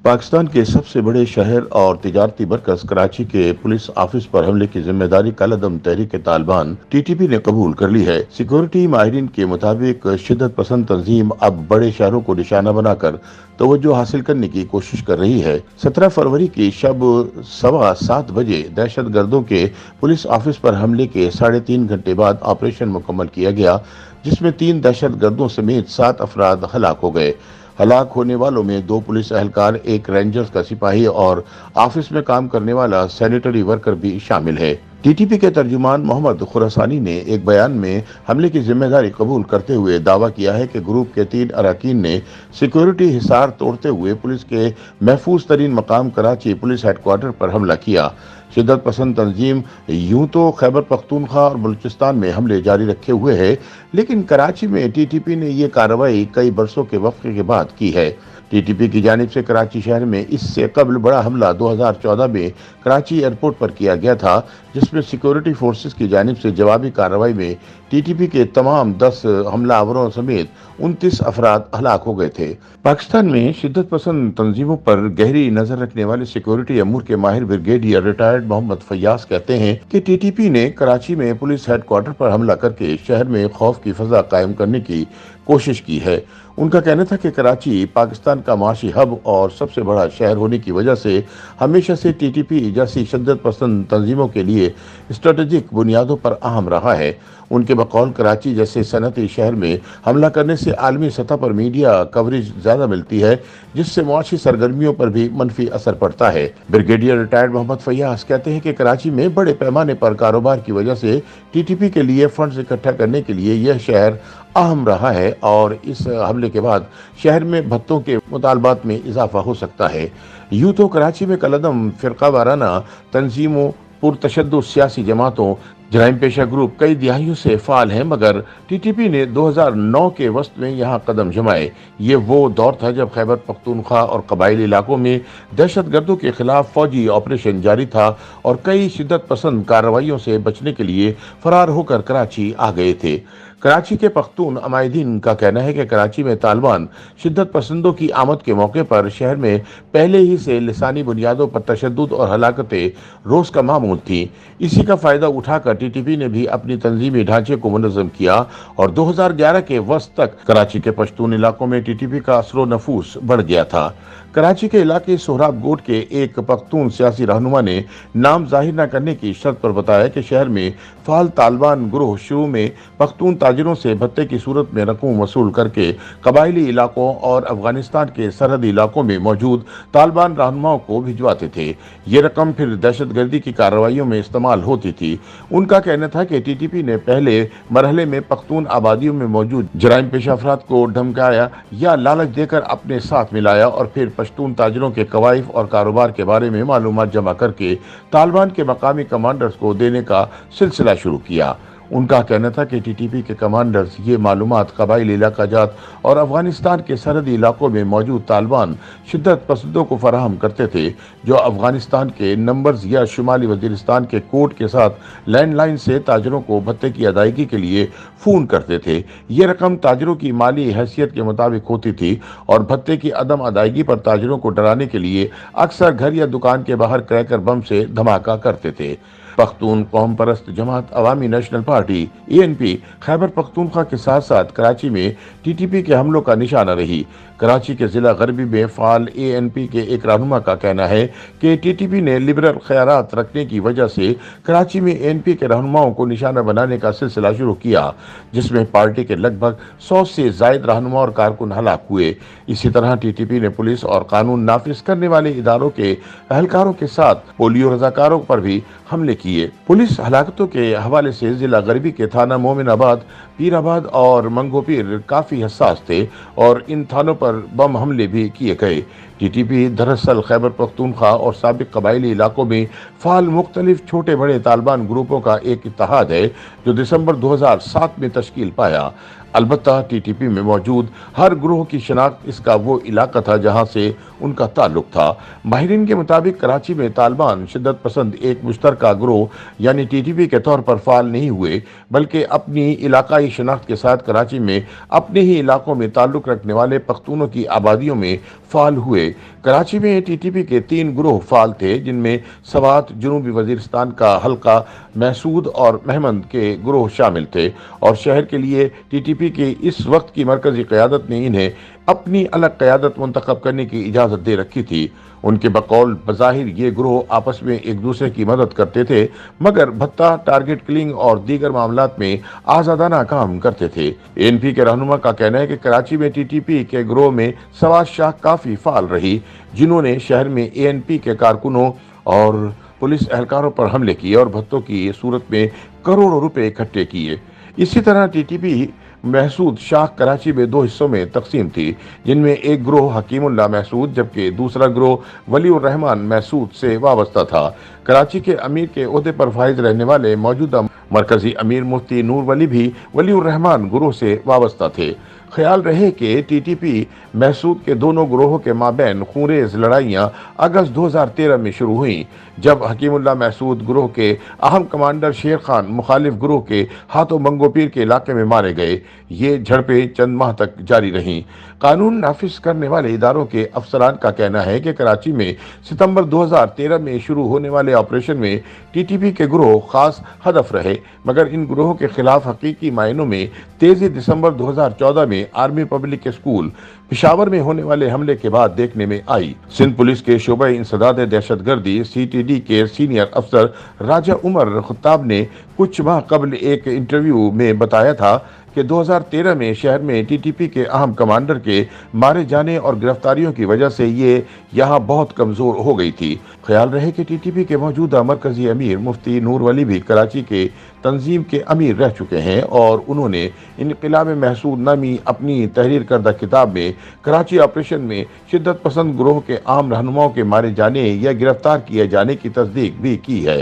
पाकिस्तान के सबसे बड़े शहर और तिजारती मरकज कराची के पुलिस ऑफिस पर हमले की जिम्मेदारी कलअदम तहरीक तालिबान टीटीपी ने कबूल कर ली है। सिक्योरिटी माहिरीन के मुताबिक शिद्दत पसंद तंजीम अब बड़े शहरों को निशाना बनाकर तवज्जो हासिल करने की कोशिश कर रही है। 17 फरवरी की शब 7:15 बजे दहशत गर्दों के पुलिस ऑफिस पर हमले के 3.5 घंटे बाद ऑपरेशन मुकम्मल किया गया, जिसमें 3 दहशत गर्दों समेत 7 अफराद हलाक हो गए। हलाक होने वालों में 2 पुलिस एहलकार, 1 रेंजर्स का सिपाही और ऑफिस में काम करने वाला सैनिटरी वर्कर भी शामिल है। टीटीपी के तर्जुमान मोहम्मद खुरासानी ने एक बयान में हमले की जिम्मेदारी कबूल करते हुए दावा किया है कि ग्रुप के 3 अरकान ने सिक्योरिटी हिसार तोड़ते हुए पुलिस के महफूज तरीन मकाम कराची पुलिस हेडक्वार्टर पर हमला किया। शिद्दत पसंद तंजीम यूं तो खैबर पख्तूनख्वा और बलूचिस्तान में हमले जारी रखे हुए है, लेकिन कराची में टीटीपी ने ये कार्रवाई कई बरसों के वक्फे के बाद की है। टीटीपी की जानिब से कराची शहर में इससे कबल बड़ा हमला 2014 में कराची एयरपोर्ट पर किया गया था, जिसमें सिक्योरिटी फोर्सेस की जानिब से जवाबी कार्रवाई में टीटीपी के तमाम 10 हमलावरों समेत 29 अफराद हलाक हो गए थे। पाकिस्तान में शिद्दत पसंद तंजीमों पर गहरी नजर रखने वाले सिक्योरिटी अमूर के माहिर ब्रिगेडियर रिटायर्ड मोहम्मद फयाज कहते हैं कि टीटीपी ने कराची में पुलिस हेडक्वार्टर पर हमला करके शहर में खौफ की फजा कायम करने की कोशिश की है। उनका कहना था कि कराची पाकिस्तान का माशी हब और सबसे बड़ा शहर होने की वजह से हमेशा से टीटीपी जैसी शिद्दत पसंद तंजीमों के लिए स्ट्रेटेजिक बुनियादों पर अहम रहा है। उनके बकौल कराची जैसे सनती शहर में हमला करने से आलमी सतह पर मीडिया कवरेज ज्यादा मिलती है, जिससे मुआशी सरगर्मियों पर भी मनफी असर पड़ता है। ब्रिगेडियर रिटायर्ड मोहम्मद फयाज कहते हैं कि कराची में बड़े पैमाने पर कारोबार की वजह से टीटीपी के लिए फंड्स इकट्ठा करने के लिए यह शहर अहम रहा है और इस हमले के बाद शहर में भत्तों के मुतालबात में इजाफा हो सकता है। यूं तो कराची में कलअदम फिरका वाराना तंजीमों, पुरतशद्दुद सियासी जमातों, जराइम पेशा ग्रुप कई दिहाइयों से फाल हैं, मगर टीटीपी ने 2009 के वस्त में यहाँ कदम जमाए। ये वो दौर था जब खैबर पख्तूनख्वा और कबायली इलाकों में दहशत गर्दों के खिलाफ फौजी ऑपरेशन जारी था और कई शिद्दत पसंद कार्रवाइयों से बचने के लिए फरार होकर कराची आ गए थे। कराची के पख्तून अमायदीन का कहना है कि कराची में तालिबान शिद्दत पसंदों की आमद के मौके पर शहर में पहले ही से लिसानी बुनियादों पर तशद्दुद और हलाकतें रोज का मामूल थी। इसी का फायदा उठाकर टीटीपी ने भी अपनी तंजीमी ढांचे को मुनज़्ज़म किया और 2011 के वस्त तक कराची के पश्तून इलाकों में टीटीपी का असर नफूस बढ़ गया था। कराची के इलाके सोहराब गोट के एक पख्तून सियासी रहनुमा ने नाम जाहिर न करने की शर्त पर बताया कि शहर में फाल तालिबान ग्रोह शुरू में पख्तून ताजिरों से भत्ते की सूरत में रकूम वसूल करके कबायली इलाकों और अफगानिस्तान के सरहदी इलाकों में मौजूद तालिबान रहनुमाओं को भिजवाते थे। ये रकम फिर दहशतगर्दी की कार्रवाइयों में इस्तेमाल होती थी। उनका कहना था कि टीटीपी ने पहले मरहले में पख्तून आबादियों में मौजूद जराइम पेशा अफराद को धमकाया या लालच देकर अपने साथ मिलाया और फिर पश्तून ताजिरों के कवाइफ और कारोबार के बारे में मालूमात जमा करके तालिबान के मकामी कमांडर्स को देने का सिलसिला शुरू किया। उनका कहना था कि टीटीपी के कमांडर्स ये मालूमात कबाइली इलाका जात और अफगानिस्तान के सरहदी इलाकों में मौजूद तालिबान शिद्दत पसंदों को फराहम करते थे, जो अफगानिस्तान के नंबर्स या शुमाली वजीरिस्तान के कोड के साथ लैंडलाइन से ताजरों को भत्ते की अदायगी के लिए फोन करते थे। ये रकम ताजरों की माली हैसियत के मुताबिक होती थी और भत्ते की अदम अदायगी पर ताजरों को डराने के लिए अक्सर घर या दुकान के बाहर क्रैकर बम से धमाका करते थे। पख्तून कौम परस्त जमात Awami national party ANP Khyber Pakhtunkhwa के साथ साथ कराची में टीटीपी के हमलों का निशाना रही। कराची के जिला गरबी में फाल ANP के एक रहनुमा का कहना है कि टीटीपी ने लिबरल ख्यालात रखने की वजह से कराची में ANP के रहनुमाओं को निशाना बनाने का सिलसिला शुरू किया, जिसमें पार्टी के लगभग 100 से जायद रहनुमा और कारकुन हलाक हुए। इसी तरह टीटीपी ने पुलिस और कानून नाफिज करने वाले इदारों के एहलकारों के साथ पोलियो रजाकारों पर भी हमले किए। पुलिस हलाकतों के हवाले से जिला गरबी के थाना मोमिनाबाद, पीराबाद और मंगोपीर काफी हसास थे और इन थानों पर बम हमले भी किए गए। टीटीपी दरअसल खैबर पख्तूनख्वा और साबिक कबायली इलाकों में फाल मुख्तलिफ छोटे बड़े तालिबान ग्रुपों का एक इत्तेहाद है, जो दिसंबर 2007 में तश्कील पाया। अलबत्ता टीटीपी में मौजूद हर ग्रोह की शनाख्त इसका वो इलाका था जहां से उनका ताल्लुक था। माहिरीन के मुताबिक कराची में तालिबान शिद्दत पसंद एक मुश्तरका ग्रोह यानी टीटीपी के तौर पर फाल नहीं हुए, बल्कि अपनी इलाकाई शनाख्त के साथ कराची में अपने ही इलाकों में ताल्लुक रखने वाले पख्तूनों की आबादियों में फाल हुए। थे। कराची में टीटीपी के 3 गिरोह फाल थे, जिनमें सवात, जनूबी वजीरिस्तान का हल्का, महसूद और महमद के गिरोह शामिल थे और शहर के लिए टीटीपी की इस वक्त की मरकजी क़यादत ने इन्हें अपनी अलग क़यादत मुंतखब करने की इजाज़त दे रखी थी। उनके बकौल बज़ाहिर ये गिरोह आपस में एक दूसरे की मदद करते थे, मगर भत्ता, टारगेट किलिंग और दीगर मामलात में आज़ादाना काम करते थे। एएनपी के रहनुमा का कहना है कि कराची में टीटीपी के गिरोह में सवात शाह काफ़ी फाल रही, जिन्होंने शहर में एएनपी के कारकुनों और पुलिस एहलकारों पर हमले किए और भत्तों की सूरत में करोड़ों रुपए इकट्ठे किए। इसी तरह टीटीपी महसूद शाह कराची में 2 हिस्सों में तकसीम थी, जिनमें एक गिरोह हकीमुल्लाह महसूद जबकि दूसरा गिरोह वलीउर रहमान महसूद से वाबस्ता था। कराची के अमीर के ओहदे पर फाइज रहने वाले मौजूदा मरकजी अमीर मुफ्ती नूर वली भी वलीउर रहमान गिरोह से वाबस्ता थे। ख्याल रहे कि टीटीपी महसूद के दोनों गिरोहों के माबैन खूंरेज लड़ाइयाँ अगस्त 2013 में शुरू हुई, जब हकीमुल्लाह महसूद गिरोह के अहम कमांडर शेर खान मुखालिफ गिरोह के हाथों मंगोपीर के इलाके में मारे गए। ये झड़पें चंद माह तक जारी रहीं। कानून नाफिज करने वाले इदारों के अफसरान का कहना है कि कराची में सितंबर 2013 में शुरू होने वाले ऑपरेशन में टीटीपी के गिरोह खास हदफ रहे, मगर इन गिरोहों के खिलाफ हकीकी मायनों में 23 दिसंबर 2014 में आर्मी पब्लिक स्कूल पिशावर में होने वाले हमले के बाद देखने में आई। सिंध पुलिस के शोबे इंसदाद दहशतगर्दी CTD के सीनियर अफसर राजा उमर खत्ताब ने कुछ माह कबल एक इंटरव्यू में बताया था कि 2013 में शहर में टीटीपी के अहम कमांडर के मारे जाने और गिरफ्तारियों की वजह से ये यहाँ बहुत कमजोर हो गई थी। ख्याल रहे कि टीटीपी के मौजूदा मरकजी अमीर मुफ्ती नूर वली भी कराची के तंजीम के अमीर रह चुके हैं और उन्होंने इनक़िलाब महसूद नामी अपनी तहरीर करदा किताब में कराची ऑपरेशन में शिद्दत पसंद गिरोह के आम रहनुमाओं के मारे जाने या गिरफ्तार किए जाने की तस्दीक भी की है।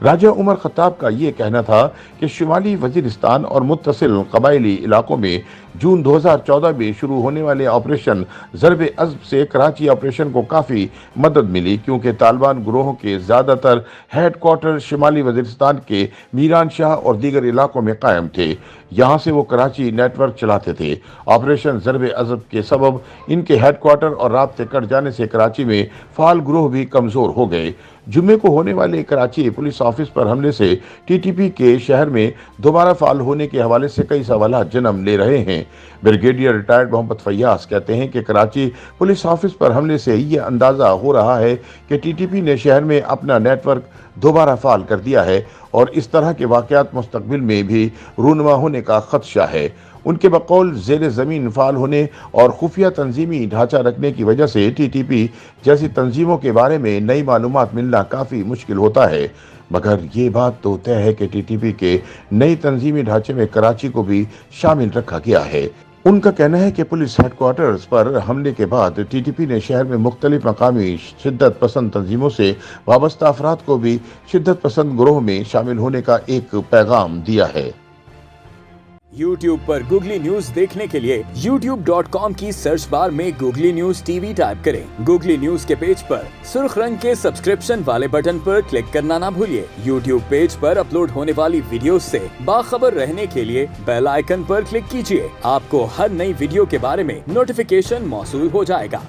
राजा उमर खत्ताब का ये कहना था कि शुमाली वजीरिस्तान और मुत्तसिल कबायली इलाकों में जून 2014 में शुरू होने वाले ऑपरेशन ज़रब अज़ब से कराची ऑपरेशन को काफ़ी मदद मिली, क्योंकि तालिबान गिरोहों के ज़्यादातर हेड क्वार्टर शुमाली वजीरिस्तान के मीरान शाह और दीगर इलाकों में कायम थे। यहाँ से वो कराची नेटवर्क चलाते थे। ऑपरेशन ज़रब अज़ब के सबब इनके हेड क्वार्टर और राब्ते कट जाने से कराची में फाल गिरोह भी कमज़ोर हो गए। जुम्मे को होने वाले कराची पुलिस ऑफिस पर हमले से टीटीपी के शहर में दोबारा फाल होने के हवाले से कई सवालात जन्म ले रहे हैं। ब्रिगेडियर रिटायर्ड मोहम्मद फैयाज कहते हैं कि कराची पुलिस ऑफिस पर हमले से ये अंदाज़ा हो रहा है कि टीटीपी ने शहर में अपना नेटवर्क दोबारा फाल कर दिया है और इस तरह के वाक़यात मुस्तकबिल में भी रूनमा होने का खदशा है। उनके बकौल ज़ेर ज़मीन फाल होने और खुफिया तंजीमी ढांचा रखने की वजह से टीटीपी जैसी तंजीमों के बारे में नई मालूमात मिलना काफ़ी मुश्किल होता है, मगर ये बात तो तय है कि टीटीपी के नई तंजीमी ढांचे में कराची को भी शामिल रखा गया है। उनका कहना है कि पुलिस हेडक्वार्टर्स पर हमले के बाद टीटीपी ने शहर में मुख्तलिफ मकामी शिद्दत पसंद तंजीमों से वाबस्ता अफराद को भी शिद्दत पसंद गिरोह में शामिल होने का एक पैगाम दिया है। YouTube पर गूगली न्यूज देखने के लिए youtube.com की सर्च बार में गूगली न्यूज TV टाइप करें। गूगली न्यूज के पेज पर सुर्ख रंग के सब्सक्रिप्शन वाले बटन पर क्लिक करना ना भूलिए। YouTube पेज पर अपलोड होने वाली वीडियोस से बाखबर रहने के लिए बेल आइकन पर क्लिक कीजिए। आपको हर नई वीडियो के बारे में नोटिफिकेशन मौसूल हो जाएगा।